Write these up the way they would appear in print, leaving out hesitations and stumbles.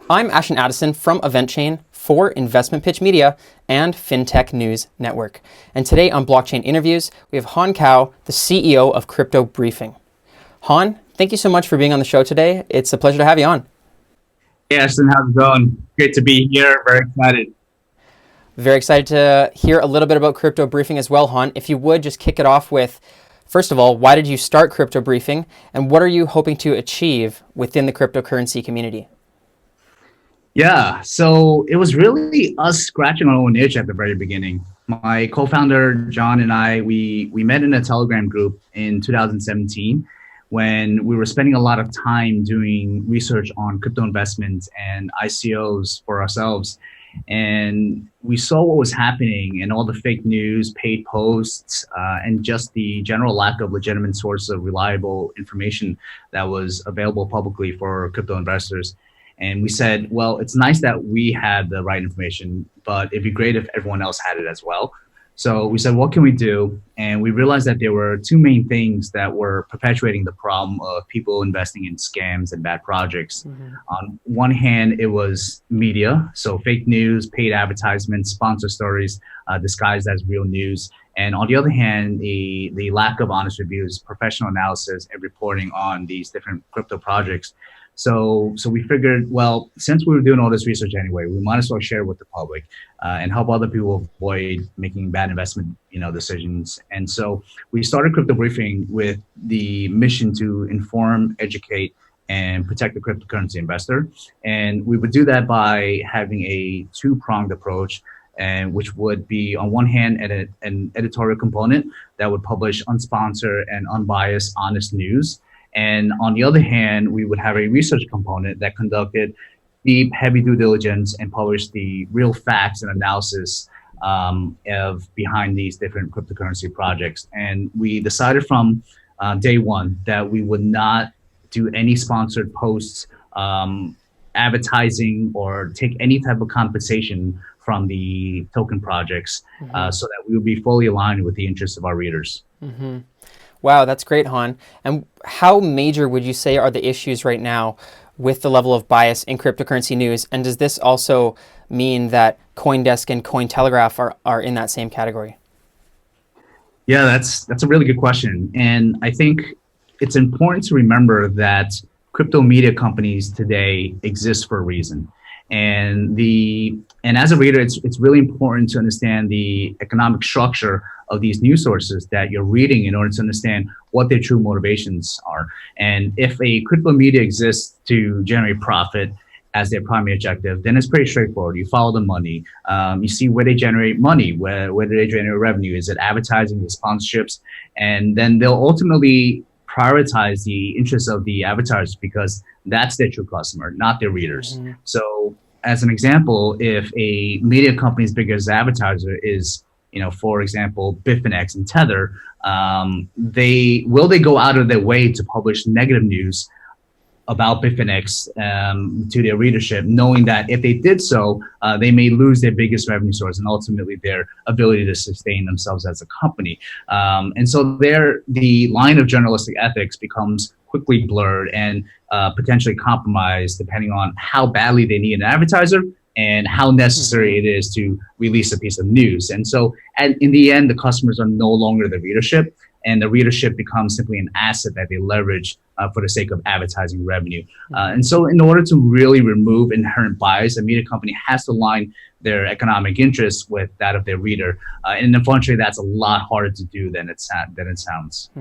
I'm Ashton Addison from EventChain for Investmentpitch Media and FinTech News Network. And today on Blockchain Interviews, we have Han Kao, the CEO of Crypto Briefing. Han, thank you so much for being on the show today. It's a pleasure to have you on. Hey, Ashton, how's it going? Great to be here. Very excited. Very excited to hear a little bit about Crypto Briefing as well, Han. If you would just kick it off with, first of all, why did you start Crypto Briefing, and what are you hoping to achieve within the cryptocurrency community? Yeah, so it was really us scratching our own itch at the very beginning. My co-founder, John, and I, we met in a Telegram group in 2017 when we were spending a lot of time doing research on crypto investments and ICOs for ourselves. And we saw what was happening and all the fake news, paid posts, and just the general lack of legitimate source of reliable information that was available publicly for crypto investors. And we said, well, it's nice that we had the right information, but it'd be great if everyone else had it as well. So we said, what can we do? And we realized that there were two main things that were perpetuating the problem of people investing in scams and bad projects. On one hand, it was media, so fake news, paid advertisements, sponsor stories disguised as real news. And on the other hand, the lack of honest reviews, professional analysis, and reporting on these different crypto projects. So we figured, well, since we were doing all this research anyway, we might as well share it with the public and help other people avoid making bad investment, decisions. And so we started Crypto Briefing with the mission to inform, educate, and protect the cryptocurrency investor. And we would do that by having a two-pronged approach, and which would be, on one hand, an editorial component that would publish unsponsored and unbiased, honest news. And on the other hand, we would have a research component that conducted deep, heavy due diligence and published the real facts and analysis of behind these different cryptocurrency projects. And we decided from day one that we would not do any sponsored posts, advertising, or take any type of compensation from the token projects, so that we would be fully aligned with the interests of our readers. Wow, that's great, Han. And how major would you say are the issues right now with the level of bias in cryptocurrency news? And does this also mean that CoinDesk and Cointelegraph are in that same category? Yeah, that's a really good question. And I think it's important to remember that crypto media companies today exist for a reason. And as a reader, it's really important to understand the economic structure of these news sources that you're reading in order to understand what their true motivations are. And if a crypto media exists to generate profit as their primary objective, then it's pretty straightforward. You follow the money. You see where they generate money, where do they generate revenue? Is it advertising, the sponsorships? And then they'll ultimately prioritize the interests of the advertisers because that's their true customer, not their readers. So as an example, if a media company's biggest advertiser is, for example, Bitfinex and Tether, they go out of their way to publish negative news about Bitfinex to their readership, knowing that if they did so, they may lose their biggest revenue source and ultimately their ability to sustain themselves as a company. And so the line of journalistic ethics becomes quickly blurred and potentially compromised depending on how badly they need an advertiser and how necessary it is to release a piece of news. And so in the end, the customers are no longer the readership, and the readership becomes simply an asset that they leverage for the sake of advertising revenue. And so in order to really remove inherent bias, a media company has to align their economic interests with that of their reader. And unfortunately, that's a lot harder to do than it sounds.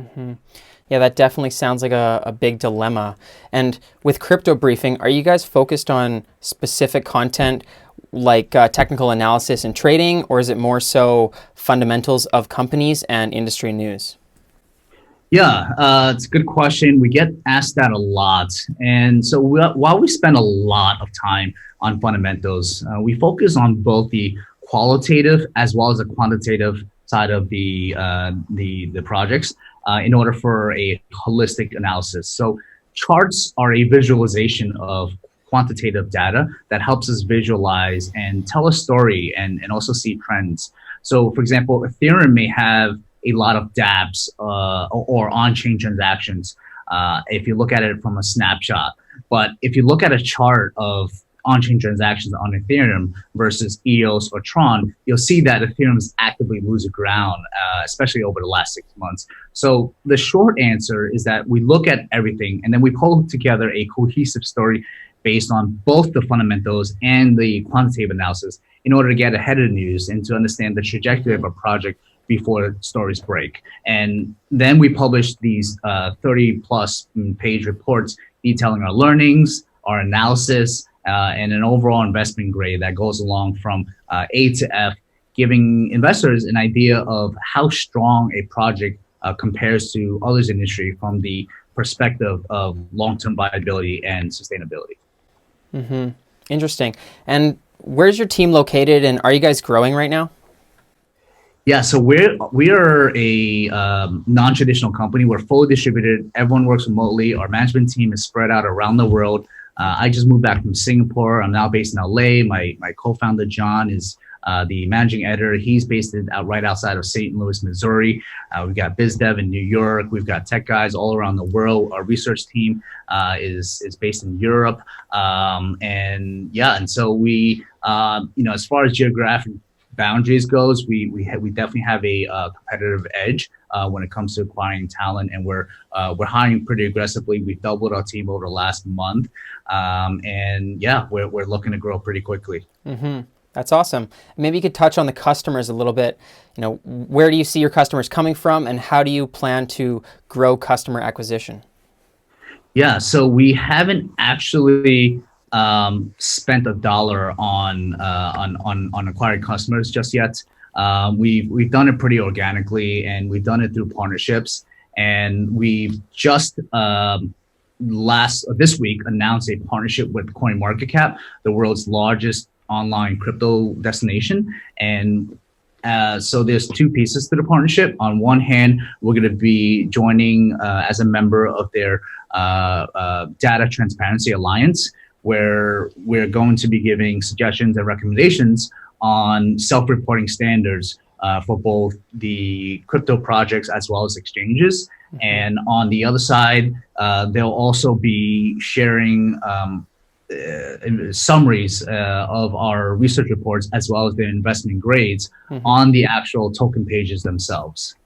Yeah, that definitely sounds like a big dilemma. And with Crypto Briefing, are you guys focused on specific content like technical analysis and trading, or is it more so fundamentals of companies and industry news? Yeah, it's a good question. We get asked that a lot. And so while we spend a lot of time on fundamentals, we focus on both the qualitative as well as the quantitative side of the projects in order for a holistic analysis. So charts are a visualization of quantitative data that helps us visualize and tell a story and also see trends. So for example, Ethereum may have a lot of dApps or on-chain transactions if you look at it from a snapshot. But if you look at a chart of on-chain transactions on Ethereum versus EOS or Tron, you'll see that Ethereum is actively losing ground, especially over the last 6 months. So the short answer is that we look at everything and then we pull together a cohesive story based on both the fundamentals and the quantitative analysis in order to get ahead of the news and to understand the trajectory of a project before stories break. And then we publish these 30 plus page reports detailing our learnings, our analysis, and an overall investment grade that goes along from A to F, giving investors an idea of how strong a project compares to others in the industry from the perspective of long-term viability and sustainability. Mm-hmm. Interesting. And where's your team located, and are you guys growing right now? Yeah, so we are a non-traditional company. We're fully distributed. Everyone works remotely. Our management team is spread out around the world. I just moved back from Singapore. I'm now based in LA. My co-founder John is the managing editor. He's based right outside of St. Louis, Missouri. We've got biz dev in New York. We've got tech guys all around the world. Our research team is based in Europe. And so we, as far as geographic boundaries goes, we definitely have a competitive edge when it comes to acquiring talent, and we're hiring pretty aggressively. We've doubled our team over the last month, and yeah, we're looking to grow pretty quickly. Mm-hmm. That's awesome. Maybe you could touch on the customers a little bit. Where do you see your customers coming from, and how do you plan to grow customer acquisition? Yeah, so we haven't actually spent a dollar on acquiring customers just yet. We've done it pretty organically, and we've done it through partnerships. And we've just this week announced a partnership with CoinMarketCap, the world's largest online crypto destination. And so there's two pieces to the partnership. On one hand, we're going to be joining as a member of their Data Transparency Alliance, where we're going to be giving suggestions and recommendations on self-reporting standards for both the crypto projects as well as exchanges. Mm-hmm. And on the other side, they'll also be sharing summaries of our research reports as well as the investment grades on the actual token pages themselves.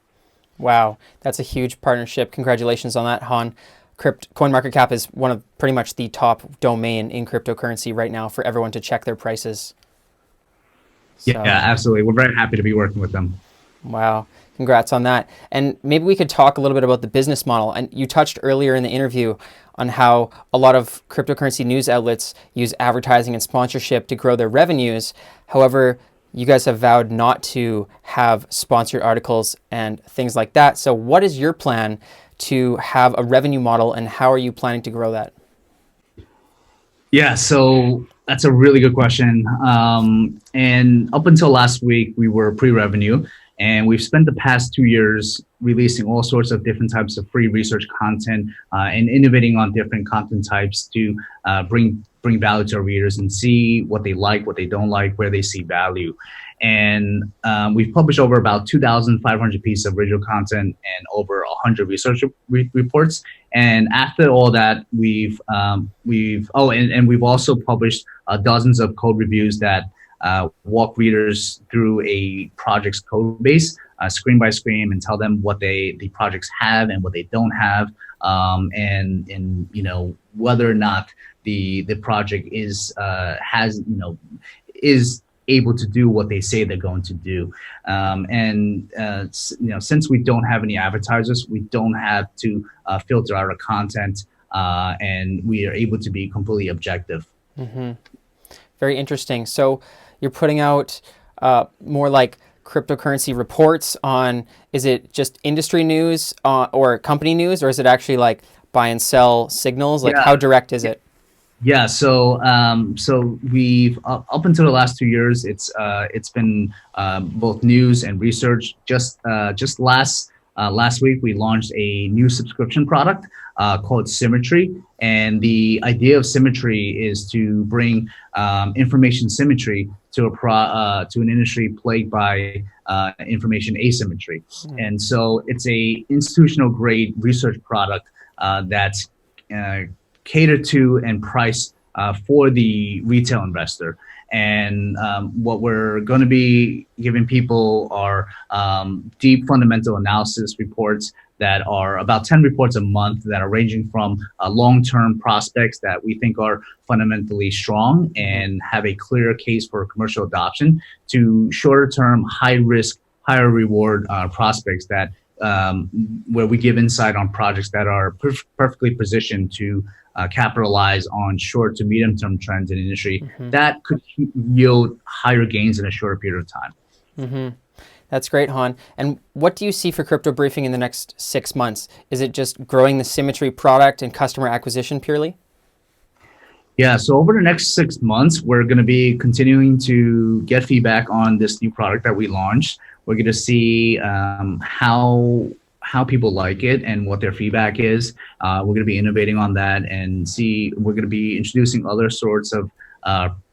Wow, that's a huge partnership. Congratulations on that, Han. CoinMarketCap is one of pretty much the top domain in cryptocurrency right now for everyone to check their prices. So, yeah, absolutely. We're very happy to be working with them. Wow. Congrats on that. And maybe we could talk a little bit about the business model. And you touched earlier in the interview on how a lot of cryptocurrency news outlets use advertising and sponsorship to grow their revenues. However, you guys have vowed not to have sponsored articles and things like that. So what is your plan to have a revenue model, and how are you planning to grow that? Yeah, so that's a really good question. And up until last week, we were pre-revenue, and we've spent the past 2 years releasing all sorts of different types of free research content and innovating on different content types to bring value to our readers and see what they like, what they don't like, where they see value. And we've published over about 2,500 pieces of original content and over 100 research reports. And after all that, we've also published dozens of code reviews that walk readers through a project's code base, screen by screen, and tell them what the projects have and what they don't have, and whether or not the project is able to do what they say they're going to do. Since we don't have any advertisers, we don't have to filter our content, and we are able to be completely objective. Mm-hmm. Very interesting. So you're putting out more like cryptocurrency reports on, is it just industry news or company news, or is it actually like buy and sell signals? Like, how direct is it? Yeah, so we've up until the last 2 years, it's been both news and research. Just last week, we launched a new subscription product called Symmetry, and the idea of Symmetry is to bring information symmetry to an industry plagued by information asymmetry. And so it's a institutional grade research product that's catered to and priced for the retail investor. And what we're going to be giving people are deep fundamental analysis reports that are about 10 reports a month that are ranging from long-term prospects that we think are fundamentally strong and have a clear case for commercial adoption to shorter-term, high-risk, higher reward prospects that where we give insight on projects that are perfectly positioned to capitalize on short to medium term trends in the industry that could yield higher gains in a shorter period of time. That's great, Han. And what do you see for Crypto Briefing in the next 6 months? Is it just growing the Symmetry product and customer acquisition purely? Yeah, so over the next 6 months, we're going to be continuing to get feedback on this new product that we launched. We're going to see how people like it and what their feedback is. We're going to be innovating on that and we're going to be introducing other sorts of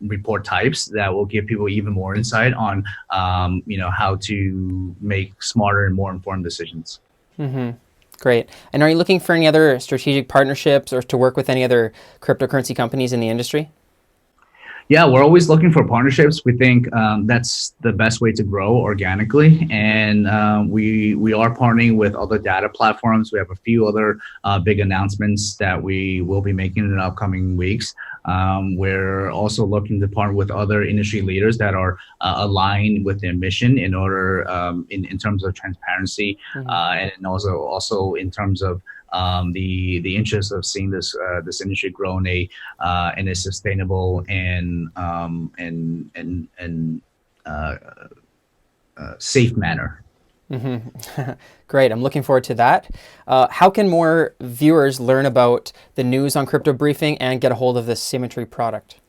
report types that will give people even more insight on how to make smarter and more informed decisions. Great. And are you looking for any other strategic partnerships or to work with any other cryptocurrency companies in the industry? Yeah, we're always looking for partnerships. We think that's the best way to grow organically, and we are partnering with other data platforms. We have a few other big announcements that we will be making in the upcoming weeks. We're also looking to partner with other industry leaders that are aligned with their mission in order in terms of transparency and also in terms of the interest of seeing this industry grow in a sustainable and safe manner. Great. I'm looking forward to that. How can more viewers learn about the news on Crypto Briefing and get a hold of this Symmetry product?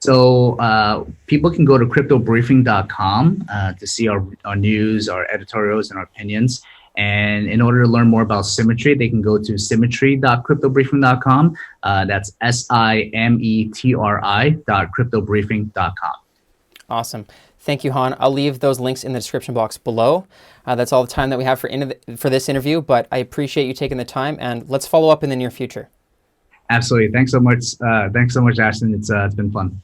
So people can go to cryptobriefing.com to see our news, our editorials, and our opinions. And in order to learn more about Symmetry, they can go to symmetry.cryptobriefing.com. That's SIMETRI.cryptobriefing.com. Awesome. Thank you, Han. I'll leave those links in the description box below. That's all the time that we have for this interview, but I appreciate you taking the time, and let's follow up in the near future. Absolutely. Thanks so much. Thanks so much, Ashton. It's been fun.